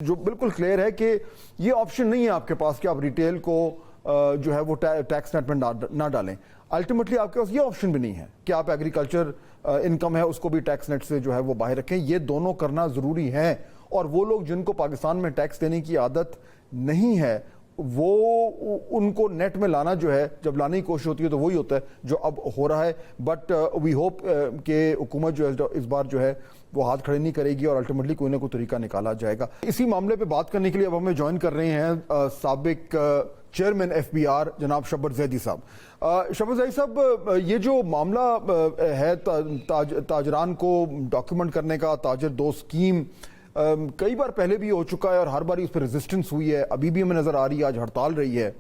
जो बिल्कुल क्लियर है कि ये ऑप्शन नहीं है आपके पास कि आप रिटेल को जो है वो टैक्स नेट में ना डालें। अल्टीमेटली आपके पास ये ऑप्शन भी नहीं है कि आप एग्रीकल्चर इनकम है उसको भी टैक्स नेट से जो है वो बाहर रखें। ये दोनों करना ज़रूरी है और वो लोग जिनको पाकिस्तान में टैक्स देने की आदत नहीं है वो उनको नेट में लाना जो है, जब लाने की कोशिश होती है तो वही होता है जो अब हो रहा है। बट वी होप कि हुकूमत जो है इस बार जो है वो हाथ खड़े नहीं करेगी और अल्टीमेटली कोई ना कोई तरीका निकाला जाएगा। इसी मामले पे बात करने के लिए अब हमें ज्वाइन कर रहे हैं साबिक चेयरमैन FBR जनाब शब्बर जैदी साहब। शब्बर जैदी साहब, ये जो मामला है ताजरान को डॉक्यूमेंट करने का, ताजर दो स्कीम कई बार पहले भी हो चुका है और हर बार उस पर रेजिस्टेंस हुई है, अभी भी हमें नजर आ रही है, आज हड़ताल रही है।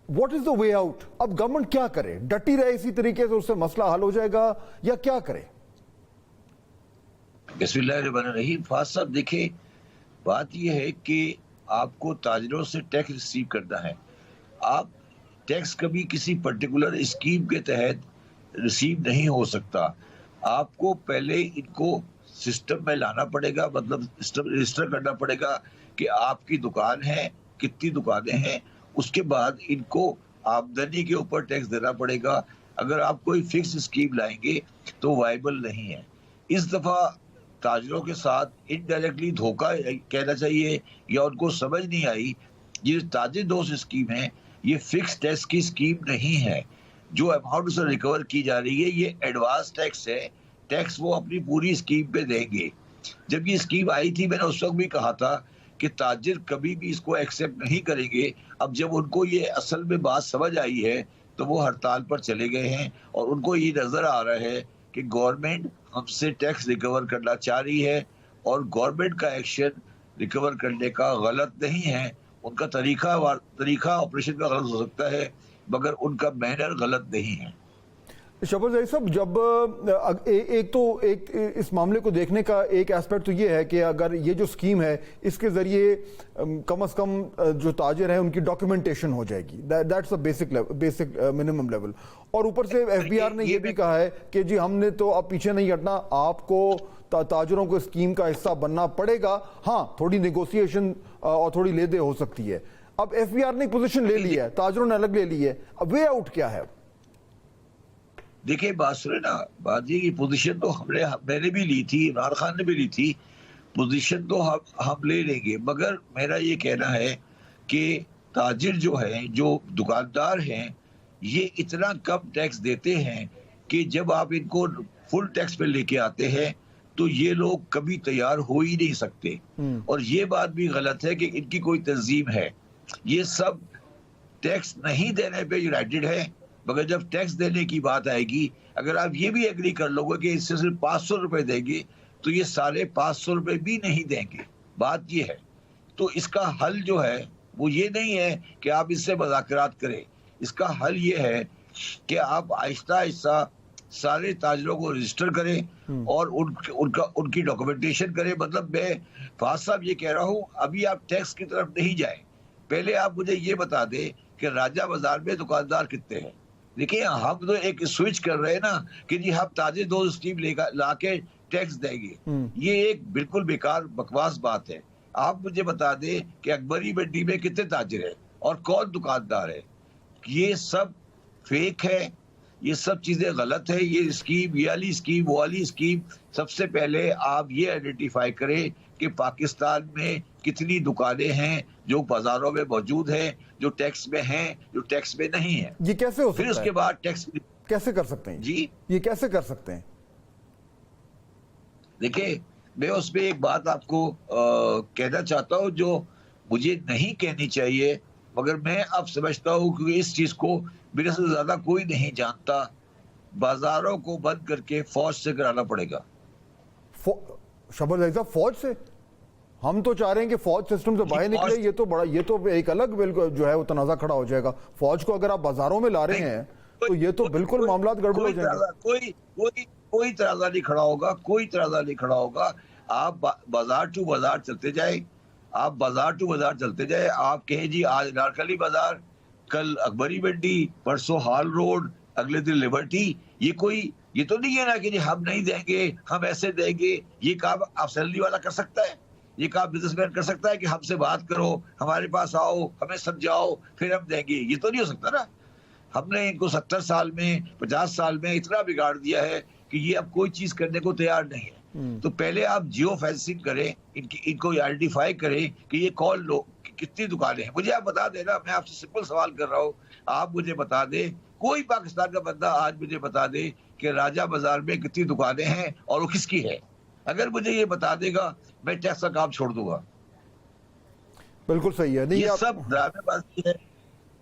What is the way out? अब गवर्नमेंट क्या करे? डटी रहे इसी तरीके से उससे मसला हल हो जाएगा या क्या करे? बिस्मिल्लाहिर्रहमानिर्रहीम। फाज साहब देखिए, बात यह है कि आपको ताजरों से टैक्स रिसीव करना है। आप टैक्स कभी किसी पर्टिकुलर स्कीम के तहत रिसीव नहीं हो सकता। आपको पहले इनको सिस्टम में लाना पड़ेगा, मतलब सिस्टम रजिस्टर करना पड़ेगा कि आपकी दुकान है, कितनी दुकानें हैं। उसके बाद इनको आमदनी के ऊपर टैक्स देना पड़ेगा। अगर आप कोई फिक्स स्कीम लाएंगे तो वाइबल नहीं है। इस दफा ताजरों के साथ इनडायरेक्टली धोखा कहना चाहिए या उनको समझ नहीं आई। ये ताजिर दोस्त स्कीम है, ये फिक्स टैक्स की स्कीम नहीं है। जो अमाउंट से रिकवर की जा रही है ये एडवांस टैक्स है। टैक्स वो अपनी पूरी स्कीम पे देंगे। जब ये स्कीम आई थी मैंने उस वक्त भी कहा था कि ताजिर कभी भी इसको एक्सेप्ट नहीं करेंगे। अब जब उनको ये असल में बात समझ आई है तो वो हड़ताल पर चले गए हैं और उनको ये नजर आ रहा है कि गवर्नमेंट हमसे टैक्स रिकवर करना चाह रही है और गवर्नमेंट का एक्शन रिकवर करने का गलत नहीं है। उनका तरीका ऑपरेशन का गलत हो सकता है मगर उनका मैनर गलत नहीं है। शब्बर जैदी साहब, जब एक इस मामले को देखने का एक एस्पेक्ट तो ये है कि अगर ये जो स्कीम है इसके जरिए कम से कम जो ताजिर हैं उनकी डॉक्यूमेंटेशन हो जाएगी, that's a basic minimum level. और ऊपर से FBR ने ये भी कहा है कि जी हमने तो अब पीछे नहीं हटना, आपको ताजिरों को स्कीम का हिस्सा बनना पड़ेगा। हाँ, थोड़ी नेगोशिएशन और थोड़ी ले दे हो सकती है। अब FBR ने पोजीशन ले ली है, ताजिरों ने अलग ले ली है, अब वे आउट क्या है? देखिए बात सुने ना, बात ये की पोजीशन तो मैंने भी ली थी, इमरान खान ने भी ली थी। पोजीशन तो हम ले लेंगे, मगर मेरा ये कहना है कि ताजिर जो है, जो दुकानदार हैं, ये इतना कम टैक्स देते हैं कि जब आप इनको फुल टैक्स पे लेके आते हैं तो ये लोग कभी तैयार हो ही नहीं सकते। और ये बात भी गलत है कि इनकी कोई तंजीम है। ये सब टैक्स नहीं देने पे यूनाइटेड है, मगर जब टैक्स देने की बात आएगी, अगर आप ये भी एग्री कर लोगे कि इससे सिर्फ 500 रुपए देंगे तो ये सारे 500 रुपए भी नहीं देंगे। बात ये है। तो इसका हल जो है वो ये नहीं है कि आप इससे मुज़ाकरात करें। इसका हल ये है कि आप आहिस्ता आहिस्ता सारे ताजरों को रजिस्टर करें और उनकी डॉक्यूमेंटेशन करें। मतलब मैं फाज साहब ये कह रहा हूँ, अभी आप टैक्स की तरफ नहीं जाए, पहले आप मुझे ये बता दें कि राजा बाजार में दुकानदार कितने हैं। देखिए, हम तो एक स्विच कर रहे हैं ना कि जी हम ताजिर दो स्कीम ला के टैक्स देंगे। ये एक बिल्कुल बेकार बकवास बात है। आप मुझे बता दें कि अकबरी मंडी में कितने ताजिर हैं और कौन दुकानदार है। ये सब फेक है, ये सब चीजें गलत है। ये स्कीम, ये वाली स्कीम, वो वाली स्कीम, सबसे पहले आप ये आइडेंटिफाई करें कि पाकिस्तान में कितनी दुकानें हैं जो बाजारों में मौजूद हैं, जो टैक्स में हैं, जो टैक्स में नहीं है। ये कैसे हो सकता है? फिर उसके बाद टैक्स कैसे कर सकते हैं जी? ये कैसे कर सकते हैं? देखिए, मैं उसमें एक बात आपको कहना चाहता हूँ जो मुझे नहीं कहनी चाहिए, मगर मैं अब समझता हूँ कि इस चीज को मेरे से ज्यादा कोई नहीं जानता। बाजारों को बंद करके फौज से कराना पड़ेगा। शब्बर जैदी साहब, फौज से? हम तो चाह रहे हैं कि फौज सिस्टम से बाहर निकले। ये तो एक अलग बिल्कुल जो है वो तनाजा खड़ा हो जाएगा। फौज को अगर आप बाजारों में ला रहे हैं तो ये तो बिल्कुल मामला गड़बड़ हो जाएंगे। कोई तराजा नहीं खड़ा होगा, कोई तराजा नहीं खड़ा होगा। आप बाजार टू बाजार चलते जाए, आप बाजार टू बाजार चलते जाए। आप कहें जी आज नारकली बाजार, कल अकबरी मंडी, परसों हाल रोड, अगले दिन लिबर्टी। ये तो नहीं है ना कि जी हम नहीं देंगे, हम ऐसे देंगे। ये काम अफसरली वाला कर सकता है? ये काम बिजनेसमैन कर सकता है कि हमसे बात करो, हमारे पास आओ, हमें समझाओ, फिर हम देंगे? ये तो नहीं हो सकता ना। हमने इनको 70 साल में 50 साल में इतना बिगाड़ दिया है कि ये अब कोई चीज करने को तैयार नहीं है। तो पहले आप जियो फेंसिंग करें, इनको आइडेंटिफाई करें कि ये कौन लोग, कितनी दुकानें हैं। मुझे आप बता देना, मैं आपसे सिंपल सवाल कर रहा हूँ, आप मुझे बता दें, कोई पाकिस्तान का बंदा आज मुझे बता दे कि राजा बाजार में कितनी दुकानें हैं और वो किसकी है। अगर मुझे ये बता देगा, मैं टैक्स का काम छोड़ दूंगा। बिल्कुल सही है। नहीं, ये आप सब ड्रामेबाजी है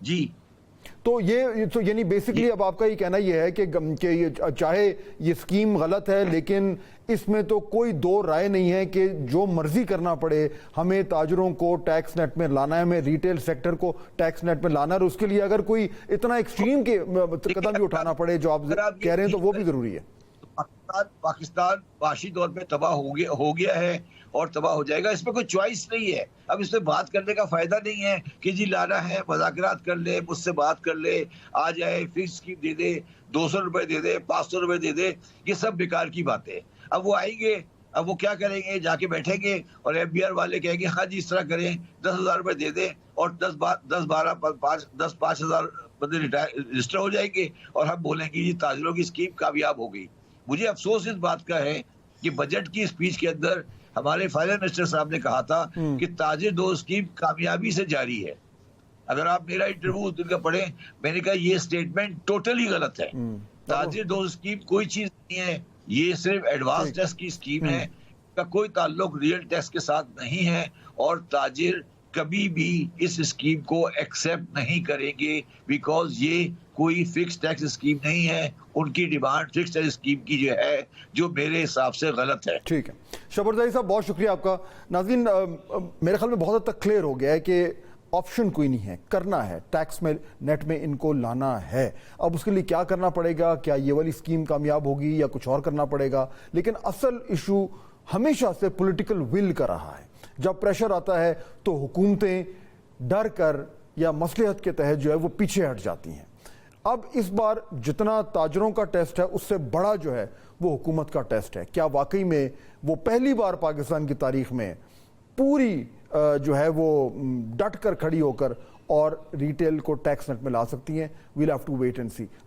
जी। तो ये तो यानी बेसिकली अब आपका ये कहना ये है कि ये चाहे ये स्कीम गलत है, लेकिन इसमें तो कोई दो राय नहीं है कि जो मर्जी करना पड़े, हमें ताजरों को टैक्स नेट में लाना है, हमें रिटेल सेक्टर को टैक्स नेट में लाना है, और उसके लिए अगर कोई इतना एक्सट्रीम के कदम भी उठाना पड़े जो आप कह रहे हैं, तो वो भी जरूरी है। पाकिस्तान माशी तौर पे तबाह हो गया है और तबाह हो जाएगा। इसमें कोई चॉइस नहीं है। अब इसमें बात करने का फायदा नहीं है कि जी लाना है, मुज़ाकरात कर ले, मुझसे बात कर ले, आ जाए, फिक्स स्कीम दे दे, 200 रुपए दे दे, 500 रुपए दे दे। ये सब बेकार की बातें। अब वो आएंगे, अब वो क्या करेंगे, जाके बैठेंगे और FBR वाले कहेंगे हाँ जी इस तरह करें, 10,000 रुपए दे दे, और 10-5,000 बंदे रजिस्टर हो जाएंगे और हम बोलेंगे ये ताजरों की स्कीम कामयाब हो गई। मुझे अफसोस इस बात का है कि बजट की स्पीच के अंदर हमारे फाइनेंस मिनिस्टर साहब ने कहा था कि ताजिर दो स्कीम कामयाबी से जारी है। अगर आप मेरा इंटरव्यू उस दिन का पढ़ें, मैंने कहा ये स्टेटमेंट टोटली गलत है। ताजिर दो स्कीम कोई चीज नहीं है, ये सिर्फ एडवांस टैक्स की स्कीम है, का कोई ताल्लुक रियल टैक्स के साथ नहीं है, और ताजिर कभी भी इस स्कीम को एक्सेप्ट नहीं करेंगे, बिकॉज ये कोई फिक्स टैक्स स्कीम नहीं है। उनकी डिमांड फिक्स टैक्स स्कीम की जो है, जो मेरे हिसाब से गलत है। ठीक है, शबरदारी साहब बहुत शुक्रिया आपका। नाज़रीन, मेरे ख्याल में बहुत हद तक क्लियर हो गया है कि ऑप्शन कोई नहीं है, करना है, टैक्स में नेट में इनको लाना है। अब उसके लिए क्या करना पड़ेगा, क्या ये वाली स्कीम कामयाब होगी या कुछ और करना पड़ेगा, लेकिन असल इशू हमेशा से पॉलिटिकल विल का रहा है। जब प्रेशर आता है तो हुकूमतें डर कर या मसलहत के तहत जो है वो पीछे हट जाती हैं। अब इस बार जितना ताजरों का टेस्ट है, उससे बड़ा जो है वो हुकूमत का टेस्ट है। क्या वाकई में वो पहली बार पाकिस्तान की तारीख में पूरी जो है वो डट कर खड़ी होकर और रिटेल को टैक्स नेट में ला सकती हैं? We'll have to wait and C.